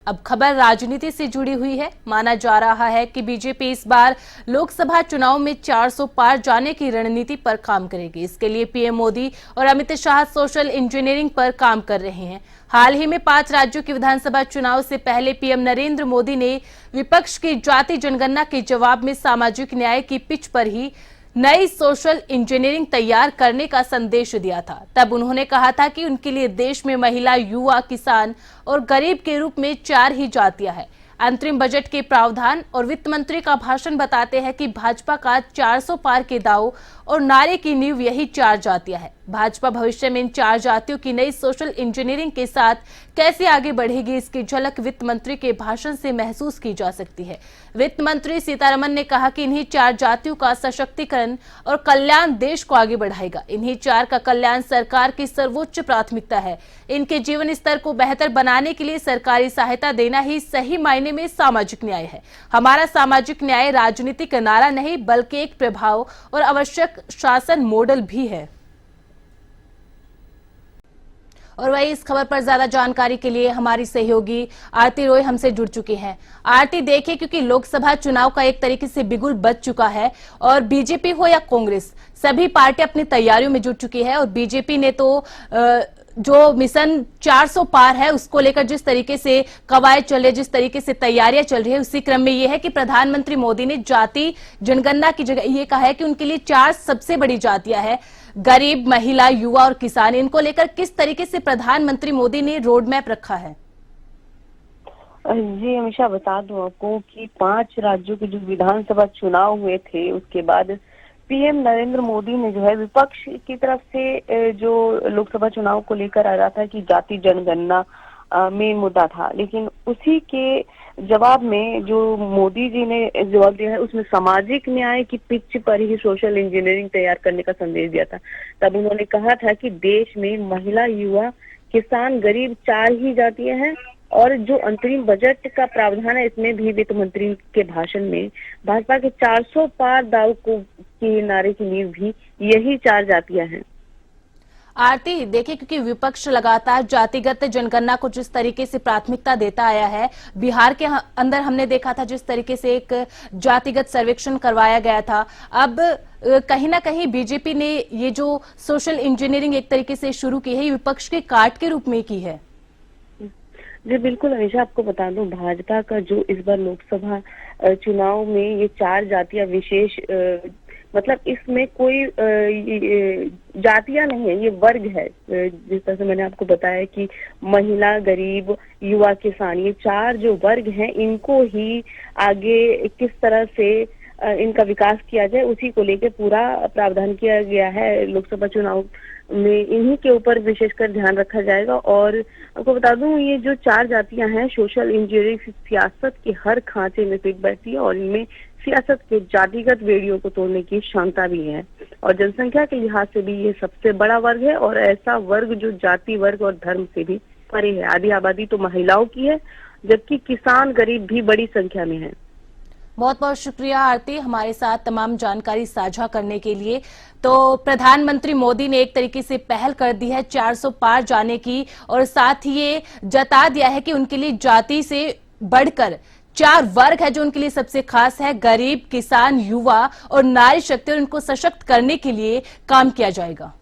अब खबर राजनीति से जुड़ी हुई है। माना जा रहा है कि बीजेपी इस बार लोकसभा चुनाव में 400 पार जाने की रणनीति पर काम करेगी। इसके लिए पीएम मोदी और अमित शाह सोशल इंजीनियरिंग पर काम कर रहे हैं। हाल ही में 5 राज्यों के विधानसभा चुनाव से पहले पीएम नरेंद्र मोदी ने विपक्ष की जाति जनगणना के जवाब में सामाजिक न्याय की पिच पर ही नई सोशल इंजीनियरिंग तैयार करने का संदेश दिया था। तब उन्होंने कहा था कि उनके लिए देश में महिला, युवा, किसान और गरीब के रूप में 4 ही जातियां हैं। अंतरिम बजट के प्रावधान और वित्त मंत्री का भाषण बताते हैं कि भाजपा का 400 पार के दाव और नारे की नींव यही 4 जातियां हैं। भाजपा भविष्य में इन 4 जातियों की नई सोशल इंजीनियरिंग के साथ कैसे आगे बढ़ेगी, इसकी झलक वित्त मंत्री के भाषण से महसूस की जा सकती है। वित्त मंत्री सीतारमण ने कहा कि इन्हीं 4 जातियों का सशक्तिकरण और कल्याण देश को आगे बढ़ाएगा। इन्हीं 4 का कल्याण सरकार की सर्वोच्च प्राथमिकता है। इनके जीवन स्तर को बेहतर बनाने के लिए सरकारी सहायता देना ही सही मायने में सामाजिक न्याय है। हमारा सामाजिक न्याय राजनीतिक नारा नहीं बल्कि एक प्रभाव और आवश्यक शासन मॉडल भी है। और वही इस खबर पर ज्यादा जानकारी के लिए हमारी सहयोगी आरती रॉय हमसे जुड़ चुकी हैं। आरती, देखिए, क्योंकि लोकसभा चुनाव का एक तरीके से बिगुल बज चुका है और बीजेपी हो या कांग्रेस, सभी पार्टी अपनी तैयारियों में जुट चुकी है। और बीजेपी ने तो जो मिशन 400 पार है उसको लेकर जिस तरीके से कवायद चल रही है, जिस तरीके से तैयारियां चल रही है, उसी क्रम में यह है कि प्रधानमंत्री मोदी ने जाति जनगणना की जगह ये कहा है कि उनके लिए 4 सबसे बड़ी जातियां हैं, गरीब, महिला, युवा और किसान। इनको लेकर किस तरीके से प्रधानमंत्री मोदी ने रोड मैप रखा है? जी हमेशा बता दूं आपको कि 5 राज्यों के जो विधानसभा चुनाव हुए थे उसके बाद पीएम नरेंद्र मोदी ने जो है विपक्ष की तरफ से जो लोकसभा चुनाव को लेकर आ रहा था कि जाति जनगणना मेन मुद्दा था, लेकिन उसी के जवाब में जो मोदी जी ने जवाब दिया है उसमें सामाजिक न्याय की पिच पर ही सोशल इंजीनियरिंग तैयार करने का संदेश दिया था। तब उन्होंने कहा था कि देश में महिला, युवा, किसान, गरीब 4 ही जातियां हैं। और जो अंतरिम बजट का प्रावधान है इसमें भी वित्त मंत्री के भाषण में भाजपा के 400 पार दाव को के नारे की नींव भी यही 4 जातियां हैं। आरती, देखिए, क्योंकि विपक्ष लगातार जातिगत जनगणना को जिस तरीके से प्राथमिकता देता आया है, बिहार के अंदर हमने देखा था जिस तरीके से एक जातिगत सर्वेक्षण करवाया गया था। अब कहीं ना कहीं बीजेपी ने ये जो सोशल इंजीनियरिंग एक तरीके से शुरू की है, विपक्ष के काट के रूप में की है। जी बिल्कुल हमेशा आपको बता दूं, भाजपा का जो इस बार लोकसभा चुनाव में ये 4 जातियां विशेष मतलब इसमें कोई जातियां नहीं है, ये वर्ग है। जिस तरह से मैंने आपको बताया कि महिला, गरीब, युवा, किसान, ये 4 जो वर्ग हैं इनको ही आगे किस तरह से इनका विकास किया जाए उसी को लेकर पूरा प्रावधान किया गया है। लोकसभा चुनाव में इन्हीं के ऊपर विशेषकर ध्यान रखा जाएगा। और आपको बता दूं ये जो 4 जातियां हैं सोशल इंजीनियरिंग सियासत के हर खांचे में फिट बैठती है और इनमें सियासत के जातिगत बेड़ियों को तोड़ने की क्षमता भी है। और जनसंख्या के लिहाज से भी ये सबसे बड़ा वर्ग है और ऐसा वर्ग जो जाति, वर्ग और धर्म से भी परे है। आधी आबादी तो महिलाओं की है, जबकि किसान, गरीब भी बड़ी संख्या में है। बहुत बहुत शुक्रिया आरती, हमारे साथ तमाम जानकारी साझा करने के लिए। तो प्रधानमंत्री मोदी ने एक तरीके से पहल कर दी है 400 पार जाने की और साथ ही ये जता दिया है कि उनके लिए जाति से बढ़कर 4 वर्ग है जो उनके लिए सबसे खास है, गरीब, किसान, युवा और नारी शक्ति, और इनको सशक्त करने के लिए काम किया जाएगा।